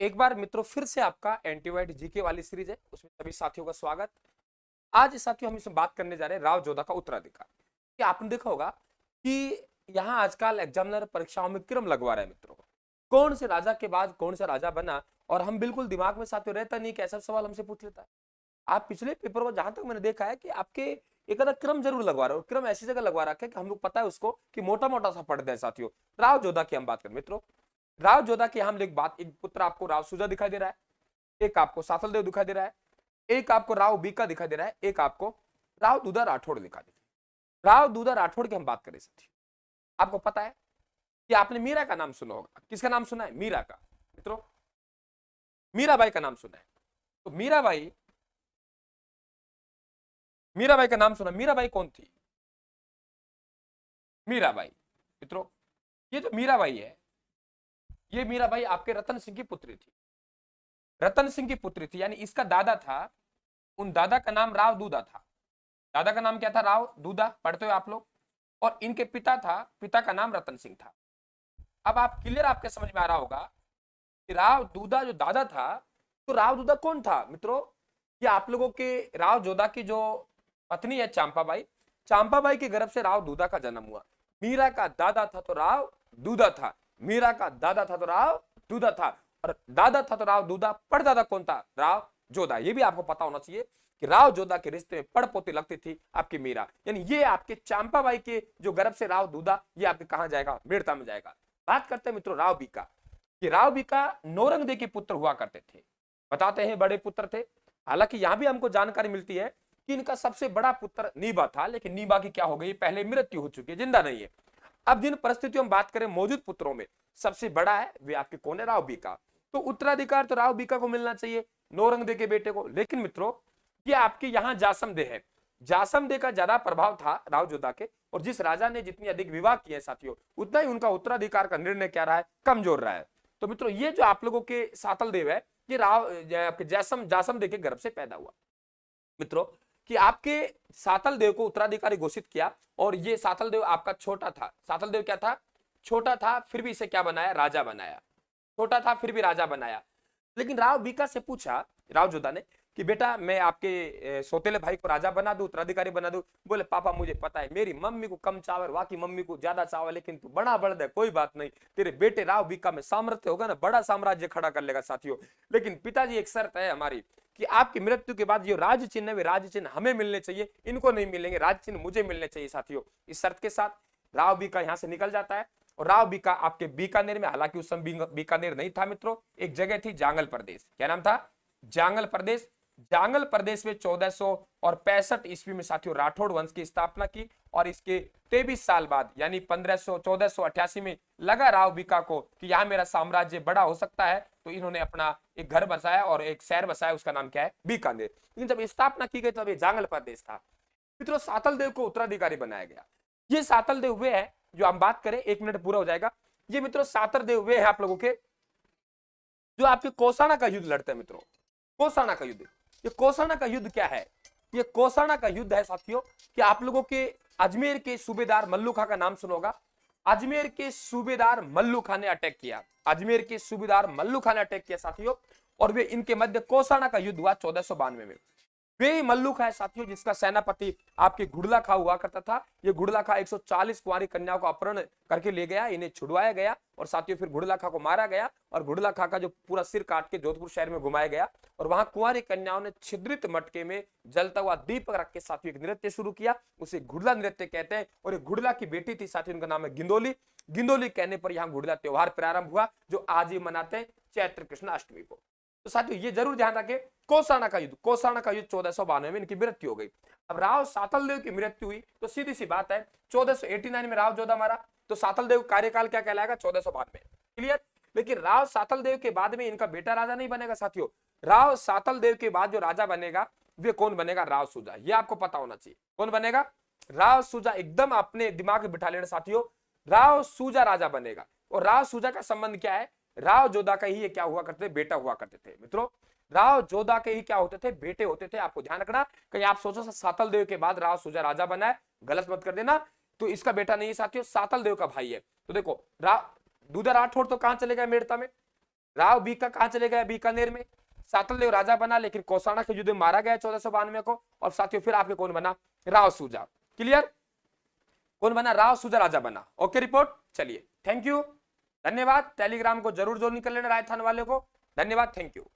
एक बार मित्रों फिर से आपका एंटीवाइट जीके वाली सीरीज है, उसमें सभी साथियों का स्वागत। आज साथियों हम इसमें बात करने जा रहे हैं राव जोधा का उत्तराधिकार। कि आपने देखा होगा कि यहाँ आजकल एग्जामिनर परीक्षाओं में क्रम लगवा रहे हैं मित्रों। कौन से राजा के बाद कौन सा राजा बना, और हम बिल्कुल दिमाग में साथियों रहता नहीं कि ऐसा सवाल हमसे पूछ लेता है। आप पिछले पेपर में जहां तक मैंने देखा है कि आपके एक आधा क्रम जरूर लगवा रहे हो, क्रम ऐसी जगह लगवा रखा है कि हम लोग पता है उसको कि मोटा मोटा सा पढ़ दें साथियों। राव जोधा की हम बात करें मित्रों। राव जोधा की हम लोग बात, एक पुत्र आपको राव सुजा दिखाई दे रहा है, एक आपको सातल देव दिखाई दे रहा है, एक आपको राव बीका दिखाई दे रहा है, एक आपको राव दूधा राठौड़ दिखाई दे रहा है। राव दूधा राठौड़ की हम बात करें साथियों, आपको पता है कि आपने मीरा का नाम सुना होगा। किसका नाम सुना है? मीरा का। मित्रों मीराबाई का नाम सुना है। तो मीराबाई का नाम सुना। मीराबाई कौन थी? मीराबाई मित्रों, ये जो मीराबाई है, ये मीराबाई आपके रतन सिंह की पुत्री थी। रतन सिंह की पुत्री थी, यानी इसका दादा था, उन दादा का नाम राव दूधा था। दादा का नाम क्या था? राव दूधा, पढ़ते हो आप लोग। और इनके पिता था, पिता का नाम रतन सिंह था। अब आप क्लियर, आपके समझ में आ रहा होगा कि राव दूधा जो दादा था, तो राव दूधा कौन था मित्रों? ये आप लोगों के राव जोधा की जो पत्नी है चांपाबाई, चांपाबाई के गर्भ से राव दूधा का जन्म हुआ। मीरा का दादा था तो राव दूधा था, मीरा का दादा था तो राव दूधा था, और दादा था तो राव दूधा, परदादा कौन था? राव जोधा। ये भी आपको पता होना चाहिए कि राव जोधा के रिश्ते में पड़पोती लगती थी आपकी मीरा, यानी ये आपके चांपाबाई के जो गर्भ से राव दूधा, ये आपके कहां जाएगा? मेड़ता में जाएगा। बात करते हैं मित्रों राव बीका। कि राव बीका नौरंगदेव के पुत्र हुआ करते थे, बताते हैं बड़े पुत्र थे। हालांकि यहां भी हमको जानकारी मिलती है कि इनका सबसे बड़ा पुत्र नीबा था, लेकिन नीबा की क्या हो गई? पहले मृत्यु हो चुकी है, जिंदा नहीं है। अब जिन परिस्थितियों में बात करें मौजूद पुत्रों में सबसे बड़ा है, वे आपके कौन है? राव बीका। तो उत्तराधिकार तो राव बीका को मिलना चाहिए, नौरंगदेव के बेटे को। लेकिन मित्रों ये आपके यहाँ जासमदेह है, जासमदेह का ज्यादा प्रभाव था राव जोधा के, और जिस राजा ने जितनी अधिक विवाह किए साथियों, उतना ही उनका उत्तराधिकार का निर्णय क्या रहा है? कमजोर रहा है। तो मित्रों ये जो आप लोगों के सातल देव है, ये राव आपके जासमदेह के गर्भ से पैदा हुआ। मित्रों कि आपके सातल देव को उत्तराधिकारी घोषित किया, और ये सातल देव आपका छोटा था। सातल देव क्या था? छोटा था, फिर भी इसे क्या बनाया? राजा बनाया। छोटा था फिर भी राजा बनाया। लेकिन राव बीका से पूछा राव जोधा ने कि बेटा मैं आपके सौतेले भाई को राजा बना दूं, उत्तराधिकारी बना दूं? बोले पापा मुझे पता है मेरी मम्मी को कम चावल, वाकी मम्मी को ज्यादा चावल, लेकिन तू बड़ा बढ़ है, कोई बात नहीं, तेरे बेटे राव बीका में सामर्थ्य होगा ना, बड़ा साम्राज्य खड़ा कर लेगा साथियों। लेकिन पिताजी एक शर्त है हमारी कि आपकी मृत्यु के बाद जो राज चिन्ह है वे राज चिन्ह हमें मिलने चाहिए, इनको नहीं मिलेंगे, राज चिन्ह मुझे मिलने चाहिए साथियों। इस शर्त के साथ राव बीका यहां से निकल जाता है, और राव बीका आपके बीकानेर में, हालांकि उस समय बीकानेर नहीं था मित्रों, एक जगह थी जांगल प्रदेश। क्या नाम था? जांगल प्रदेश। जांगल प्रदेश में 1465 ईस्वी में साथियों राठौड़ वंश की स्थापना की, और इसके 23 साल बाद यानी 1488 में लगा राव बीका को कि यहां मेरा साम्राज्य बड़ा हो सकता है, तो इन्होंने अपना एक घर बसाया और एक शहर बसाया, उसका नाम क्या है? बीकानेर। लेकिन जब स्थापना की गई तब ये जांगल प्रदेश था। मित्रों सातल देव को उत्तराधिकारी बनाया गया। ये सातल देव वे है, जो हम बात करें 1 मिनट पूरा हो जाएगा। ये मित्रों सातर देव वे है आप लोगों के जो आपके कोसाना का युद्ध लड़ते हैं मित्रों। कोसाना का युद्ध, ये कोसाना का युद्ध क्या है? ये कोसाना का युद्ध है साथियों कि आप लोगों के अजमेर के सूबेदार मल्लू खां का नाम सुनोगा। अजमेर के सूबेदार मल्लू खां ने अटैक किया, अजमेर के सूबेदार मल्लू खां ने अटैक किया साथियों, और वे इनके मध्य कोसाना का युद्ध हुआ 1492 में। वे मल्लू खां है साथियों जिसका सेनापति आपके घुड़ला खां हुआ करता था। ये घुड़ला खां 140 कुंवारी कन्याओं को अपहरण करके ले गया, इन्हें छुड़वाया गया, और साथियों फिर घुड़ला खां को मारा गया, और घुड़ला खां का जो पूरा सिर काट के जोधपुर शहर में घुमाया गया, और वहां कुंवारी कन्याओं ने छिद्रित मटके में जलता हुआ दीपक रख के साथियों एक नृत्य शुरू किया, उसे घुड़ला नृत्य कहते हैं। और एक घुड़ला की बेटी थी साथियों, उनका नाम है गिंदोली। गिंदोली कहने पर यहाँ घुड़ला त्योहार प्रारंभ हुआ, जो आज ही मनाते हैं चैत्र कृष्ण अष्टमी को। तो साथियों ये जरूर ध्यान रखें, कोसाना का युद्ध, कोसाना का युद्ध 1492 में इनकी मृत्यु हो गई। अब राव सातल देव की मृत्यु हुई तो सीधी सी बात है 1489 में राव जोधा मारा, तो सातल देव कार्यकाल क्या कहलाएगा? 1492। क्लियर? लेकिन राव सातल देव के बाद में इनका बेटा राजा नहीं बनेगा साथियों। राव सातल देव के बाद जो राजा बनेगा वे कौन बनेगा? राव सुजा। ये आपको पता होना चाहिए कौन बनेगा? राव सुजा। एकदम अपने दिमाग में बिठा लेना साथियों, राव सुजा राजा बनेगा। और राव सुजा का संबंध क्या है? राव जोधा का ही ये क्या हुआ करते थे? बेटा हुआ करते थे मित्रों। राव जोधा के ही क्या होते थे? बेटे होते थे। आपको ध्यान रखना, कहीं आप सोचो सातल देव के बाद राव सुजा राजा बना है, गलत मत कर देना। तो इसका बेटा नहीं है साथियों, सातल देव का भाई है। तो देखो दूधा राठौड़ तो कहां चले गए? मेड़ता में। राव बीका कहां चले गए? बीकानेर में। सातलदेव राजा बना, लेकिन कौसाना के युद्ध में मारा गया 1492 को। और साथियों फिर आपके कौन बना? राव सूजा। क्लियर? कौन बना? राव सूजा राजा बना। Okay report. चलिए, थैंक यू, धन्यवाद। टेलीग्राम को जरूर ज्वाइन कर लेना राजस्थान वाले को। धन्यवाद, थैंक यू।